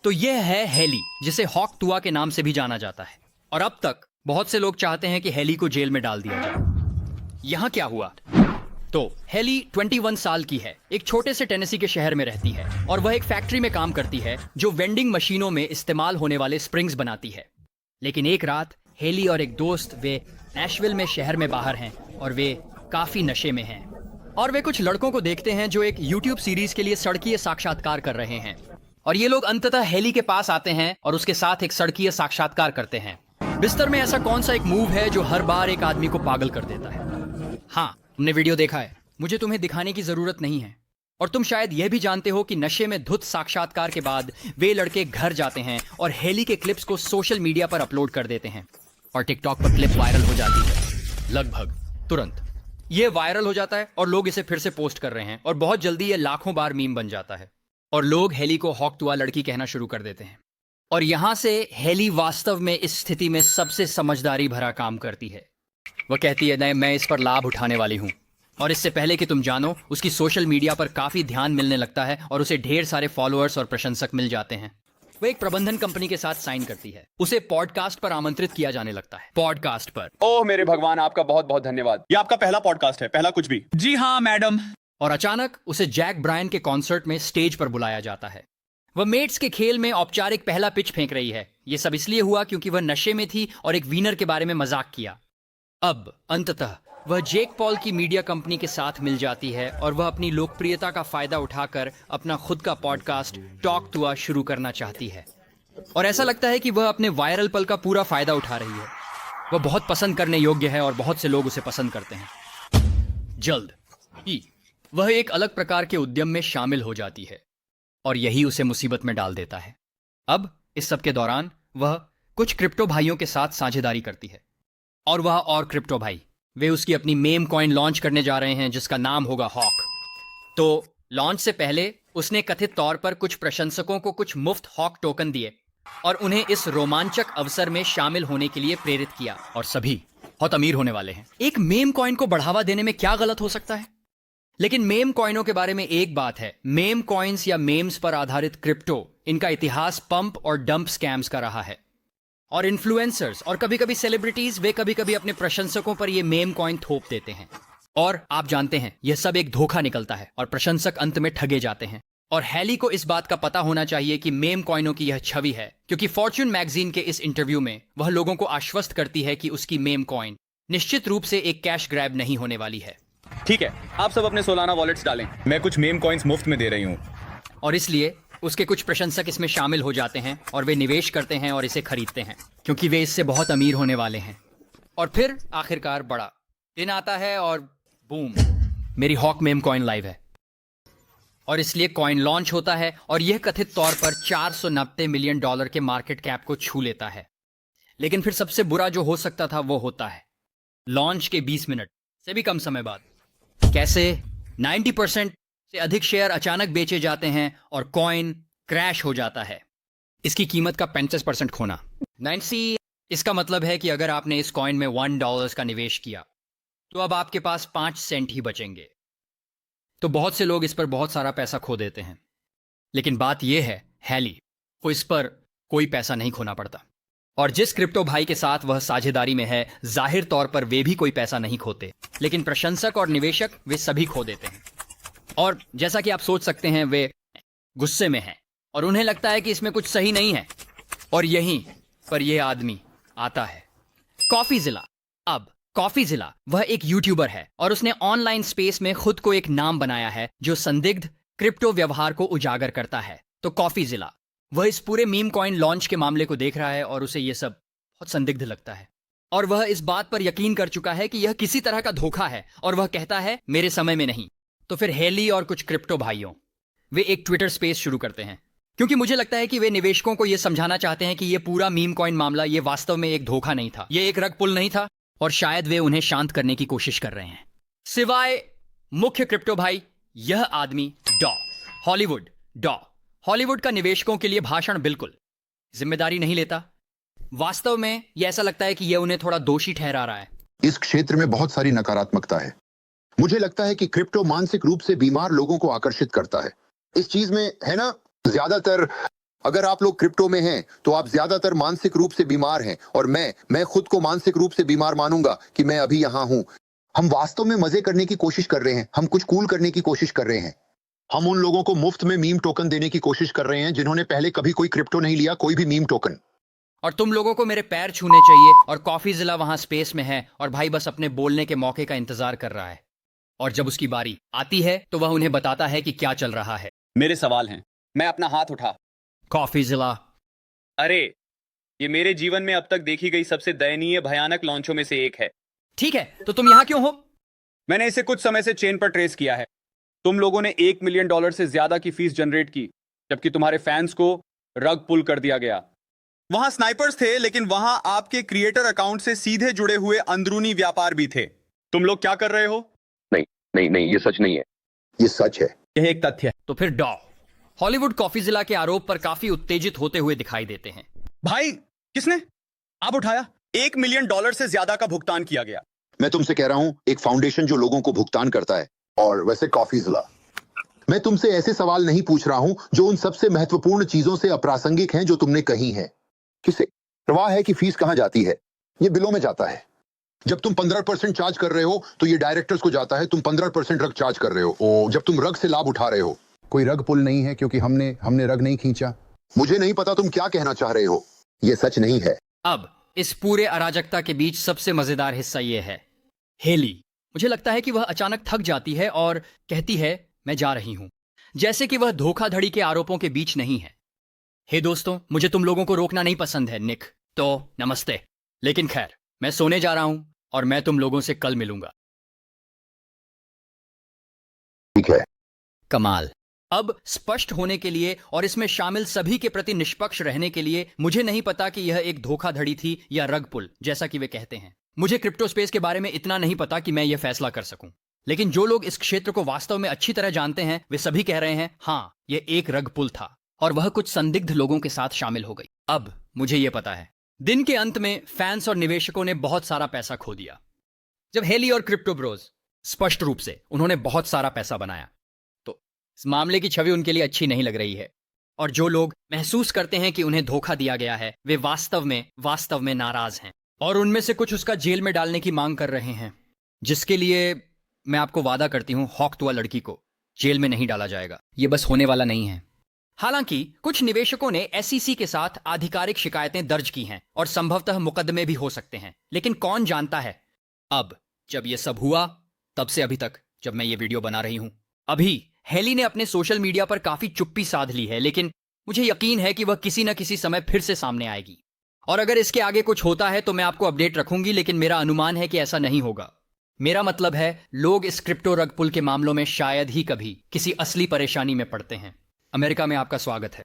तो यह है हेली, जिसे हॉक तुआ के नाम से भी जाना जाता है। और अब तक बहुत से लोग चाहते हैं कि हेली को जेल में डाल दिया जाए। यहां क्या हुआ? तो हेली 21 साल की है, एक छोटे से टेनेसी के शहर में रहती है और वह एक फैक्ट्री में काम करती है जो वेंडिंग मशीनों में इस्तेमाल होने वाले स्प्रिंग्स बनाती है। लेकिन एक रात हेली और एक दोस्त वे नैशविल में शहर में बाहर हैं और वे काफी नशे में हैं और वे कुछ लड़कों को देखते हैं जो एक यूट्यूब सीरीज के लिए सड़कीय साक्षात्कार कर रहे हैं। और ये लोग अंततः हेली के पास आते हैं और उसके साथ एक सड़कीय साक्षात्कार करते हैं। बिस्तर में ऐसा कौन सा एक मूव है जो हर बार एक आदमी को पागल कर देता है? हाँ, तुमने वीडियो देखा है, मुझे तुम्हें दिखाने की जरूरत नहीं है। और तुम शायद यह भी जानते हो कि नशे में धुत साक्षात्कार के बाद वे लड़के घर जाते हैं और हेली के क्लिप्स को सोशल मीडिया पर अपलोड कर देते हैं और टिकटॉक पर क्लिप वायरल हो जाती है लगभग तुरंत। यह वायरल हो जाता है और लोग इसे फिर से पोस्ट कर रहे हैं और बहुत जल्दी यह लाखों बार मीम बन जाता है और लोग हेली को हॉक तुआ लड़की कहना शुरू कर देते हैं। और यहां से हेली वास्तव में इस स्थिति में सबसे समझदारी भरा काम करती है। वह कहती है, नहीं, मैं इस पर लाभ उठाने वाली हूं। और इससे पहले कि तुम जानो, उसकी सोशल मीडिया पर काफी ध्यान मिलने लगता है और उसे ढेर सारे फॉलोअर्स और प्रशंसक मिल जाते हैं। वह एक प्रबंधन कंपनी के साथ साइन करती है। उसे पॉडकास्ट पर आमंत्रित किया जाने लगता है। पॉडकास्ट पर। ओह मेरे भगवान, आपका बहुत बहुत धन्यवाद। ये आपका पहला पॉडकास्ट है? पहला कुछ भी? जी हाँ मैडम। और अचानक उसे जैक ब्रायन के कॉन्सर्ट में स्टेज पर बुलाया जाता है। वह मेट्स के खेल में औपचारिक पहला पिच फेंक रही है। यह सब इसलिए हुआ क्योंकि वह नशे में थी और एक वीनर के बारे में मजाक किया। अब अंततः वह जेक पॉल की मीडिया कंपनी के साथ मिल जाती है और वह अपनी लोकप्रियता का फायदा उठाकर अपना खुद का पॉडकास्ट टॉक तुआ शुरू करना चाहती है। और ऐसा लगता है कि वह अपने वायरल पल का पूरा फायदा उठा रही है। वह बहुत पसंद करने योग्य है और बहुत से लोग उसे पसंद करते हैं। जल्द ही वह एक अलग प्रकार के उद्यम में शामिल हो जाती है और यही उसे मुसीबत में डाल देता है। अब इस सब के दौरान वह कुछ क्रिप्टो भाइयों के साथ साझेदारी करती है और वह और क्रिप्टो भाई वे उसकी अपनी मेम कॉइन लॉन्च करने जा रहे हैं जिसका नाम होगा हॉक। तो लॉन्च से पहले उसने कथित तौर पर कुछ प्रशंसकों को कुछ मुफ्त हॉक टोकन दिए और उन्हें इस रोमांचक अवसर में शामिल होने के लिए प्रेरित किया। और सभी बहुत अमीर होने वाले हैं। एक मेम कॉइन को बढ़ावा देने में क्या गलत हो सकता है? लेकिन मेम कॉइनों के बारे में एक बात है, मेम कॉइन्स या मेम्स पर आधारित क्रिप्टो, इनका इतिहास पंप और डंप स्कैम्स का रहा है। और इन्फ्लुएंसर्स और कभी कभी सेलिब्रिटीज वे कभी कभी अपने प्रशंसकों पर ये मेम कॉइन थोप देते हैं और आप जानते हैं यह सब एक धोखा निकलता है और प्रशंसक अंत में ठगे जाते हैं। और हेली को इस बात का पता होना चाहिए कि मेम कॉइनों की यह छवि है, क्योंकि फॉर्च्यून मैगजीन के इस इंटरव्यू में वह लोगों को आश्वस्त करती है कि उसकी मेम कॉइन निश्चित रूप से एक कैश ग्रैब नहीं होने वाली है। ठीक है, आप सब अपने सोलाना वॉलेट्स डालें, मैं कुछ मेम कॉइन्स मुफ्त में दे रही हूँ। और इसलिए उसके कुछ प्रशंसक इसमें शामिल हो जाते हैं और वे निवेश करते हैं और इसे खरीदते हैं क्योंकि वे इससे बहुत अमीर होने वाले हैं। और फिर आखिरकार बड़ा दिन आता है और बूम, मेरी हॉक मेम कॉइन लाइव है। और इसलिए कॉइन लॉन्च होता है और यह कथित तौर पर $490 मिलियन के मार्केट कैप को छू लेता है। लेकिन फिर सबसे बुरा जो हो सकता था वो होता है लॉन्च के 20 मिनट से भी कम समय बाद। कैसे 90% से अधिक शेयर अचानक बेचे जाते हैं और कॉइन क्रैश हो जाता है। इसकी कीमत का 35% खोना। 90 इसका मतलब है कि अगर आपने इस कॉइन में $1 का निवेश किया तो अब आपके पास 5 सेंट ही बचेंगे। तो बहुत से लोग इस पर बहुत सारा पैसा खो देते हैं। लेकिन बात यह है, हेली को इस पर कोई पैसा नहीं खोना पड़ता। और जिस क्रिप्टो भाई के साथ वह साझेदारी में है, जाहिर तौर पर वे भी कोई पैसा नहीं खोते, लेकिन प्रशंसक और निवेशक वे सभी खो देते हैं। और जैसा कि आप सोच सकते हैं, वे गुस्से में हैं और उन्हें लगता है कि इसमें कुछ सही नहीं है। और यहीं पर यह आदमी आता है, कॉफीजिला। अब कॉफीजिला वह एक यूट्यूबर है और उसने ऑनलाइन स्पेस में खुद को एक नाम बनाया है जो संदिग्ध क्रिप्टो व्यवहार को उजागर करता है। तो कॉफीजिला वह इस पूरे मीम कॉइन लॉन्च के मामले को देख रहा है और उसे यह सब बहुत संदिग्ध लगता है और वह इस बात पर यकीन कर चुका है कि यह किसी तरह का धोखा है और वह कहता है मेरे समय में नहीं। तो फिर हेली और कुछ क्रिप्टो भाइयों वे एक ट्विटर स्पेस शुरू करते हैं, क्योंकि मुझे लगता है कि वे निवेशकों को यह समझाना चाहते हैं कि यह पूरा मीम कॉइन मामला ये वास्तव में एक धोखा नहीं था, यह एक रग पुल नहीं था और शायद वे उन्हें शांत करने की कोशिश कर रहे हैं। सिवाय मुख्य क्रिप्टो भाई, यह आदमी हॉलीवुड का निवेशकों के लिए भाषण बिल्कुल जिम्मेदारी नहीं लेता। वास्तव में यह ऐसा लगता है कि यह उन्हें थोड़ा दोषी ठहरा रहा है। इस क्षेत्र में बहुत सारी नकारात्मकता है। मुझे लगता है कि क्रिप्टो मानसिक रूप से बीमार लोगों को आकर्षित करता है। इस चीज में है ना, ज्यादातर अगर आप लोग क्रिप्टो में हैं तो आप ज्यादातर मानसिक रूप से बीमार हैं, और मैं खुद को मानसिक रूप से बीमार मानूंगा कि मैं अभी यहाँ हूँ। हम वास्तव में मजे करने की कोशिश कर रहे हैं, हम कुछ कूल करने की कोशिश कर रहे हैं। हम उन लोगों को मुफ्त में मीम टोकन देने की कोशिश कर रहे हैं जिन्होंने पहले कभी कोई क्रिप्टो नहीं लिया, कोई भी मीम टोकन। और तुम लोगों को मेरे पैर छूने चाहिए, और कॉफीजिला वहां स्पेस में है और भाई बस अपने बोलने के मौके का इंतजार कर रहा है, और जब उसकी बारी आती है तो वह उन्हें बताता है कि क्या चल रहा है। मेरे सवाल हैं। मैं अपना हाथ उठा। कॉफीजिला। अरे, ये मेरे जीवन में अब तक देखी गई सबसे दयनीय भयानक लॉन्चों में से एक है। ठीक है, तो तुम यहां क्यों हो? मैंने इसे कुछ समय से चेन पर ट्रेस किया है। तुम लोगों ने $1 मिलियन से ज्यादा की फीस जनरेट की, जबकि तुम्हारे फैंस को रग पुल कर दिया गया। वहां स्नाइपर्स थे, लेकिन वहां आपके क्रिएटर अकाउंट से सीधे जुड़े हुए अंदरूनी व्यापार भी थे। तुम लोग क्या कर रहे हो? नहीं, ये सच नहीं है। ये सच है। यह एक तथ्य है। तो फिर डॉ हॉलीवुड कॉफीजिला के आरोप पर काफी उत्तेजित होते हुए दिखाई देते हैं। भाई, किसने अब उठाया? $1 मिलियन से ज्यादा का भुगतान किया गया। मैं तुमसे कह रहा हूं, एक फाउंडेशन जो लोगों को भुगतान करता है। और वैसे कॉफीजिला, मैं तुमसे ऐसे सवाल नहीं पूछ रहा हूं जो उन सबसे महत्वपूर्ण चीजों से अप्रासंगिक हैं जो तुमने कही हैं। किसे परवाह है कि फीस कहां जाती है? ये बिलों में जाता है। जब तुम 15% चार्ज कर रहे हो तो ये डायरेक्टर्स को जाता है। तुम 15% रग चार्ज कर रहे हो। जब तुम रग से लाभ उठा रहे हो, कोई रग पुल नहीं है क्योंकि हमने रग नहीं खींचा। मुझे नहीं पता तुम क्या कहना चाह रहे हो। ये सच नहीं है। अब इस पूरे अराजकता के बीच सबसे मजेदार हिस्सा यह है, हेली। मुझे लगता है कि वह अचानक थक जाती है और कहती है, मैं जा रही हूं, जैसे कि वह धोखाधड़ी के आरोपों के बीच नहीं है। हे दोस्तों, मुझे तुम लोगों को रोकना नहीं पसंद है, निक। तो नमस्ते। लेकिन खैर, मैं सोने जा रहा हूं और मैं तुम लोगों से कल मिलूंगा। ठीक है। कमाल। अब स्पष्ट होने के लिए और इसमें शामिल सभी के प्रति निष्पक्ष रहने के लिए, मुझे नहीं पता कि यह एक धोखाधड़ी थी या रग पुल, जैसा कि वे कहते हैं। मुझे क्रिप्टो स्पेस के बारे में इतना नहीं पता कि मैं यह फैसला कर सकूं। लेकिन जो लोग इस क्षेत्र को वास्तव में अच्छी तरह जानते हैं, वे सभी कह रहे हैं, हाँ, यह एक रग पुल था और वह कुछ संदिग्ध लोगों के साथ शामिल हो गई। अब मुझे यह पता है, दिन के अंत में फैंस और निवेशकों ने बहुत सारा पैसा खो दिया। जब हेली और क्रिप्टो ब्रोज, स्पष्ट रूप से उन्होंने बहुत सारा पैसा बनाया, तो इस मामले की छवि उनके लिए अच्छी नहीं लग रही है। और जो लोग महसूस करते हैं कि उन्हें धोखा दिया गया है, वे वास्तव में नाराज हैं, और उनमें से कुछ उसका जेल में डालने की मांग कर रहे हैं, जिसके लिए मैं आपको वादा करती हूं, हॉकतुआ लड़की को जेल में नहीं डाला जाएगा। यह बस होने वाला नहीं है। हालांकि कुछ निवेशकों ने एसईसी के साथ आधिकारिक शिकायतें दर्ज की हैं और संभवतः मुकदमे भी हो सकते हैं, लेकिन कौन जानता है। अब जब यह सब हुआ, तब से अभी तक जब मैं ये वीडियो बना रही हूं, अभी हेली ने अपने सोशल मीडिया पर काफी चुप्पी साध ली है, लेकिन मुझे यकीन है कि वह किसी न किसी समय फिर से सामने आएगी। और अगर इसके आगे कुछ होता है तो मैं आपको अपडेट रखूंगी, लेकिन मेरा अनुमान है कि ऐसा नहीं होगा। मेरा मतलब है, लोग इस क्रिप्टो रग पुल के मामलों में शायद ही कभी किसी असली परेशानी में पड़ते हैं। अमेरिका में आपका स्वागत है।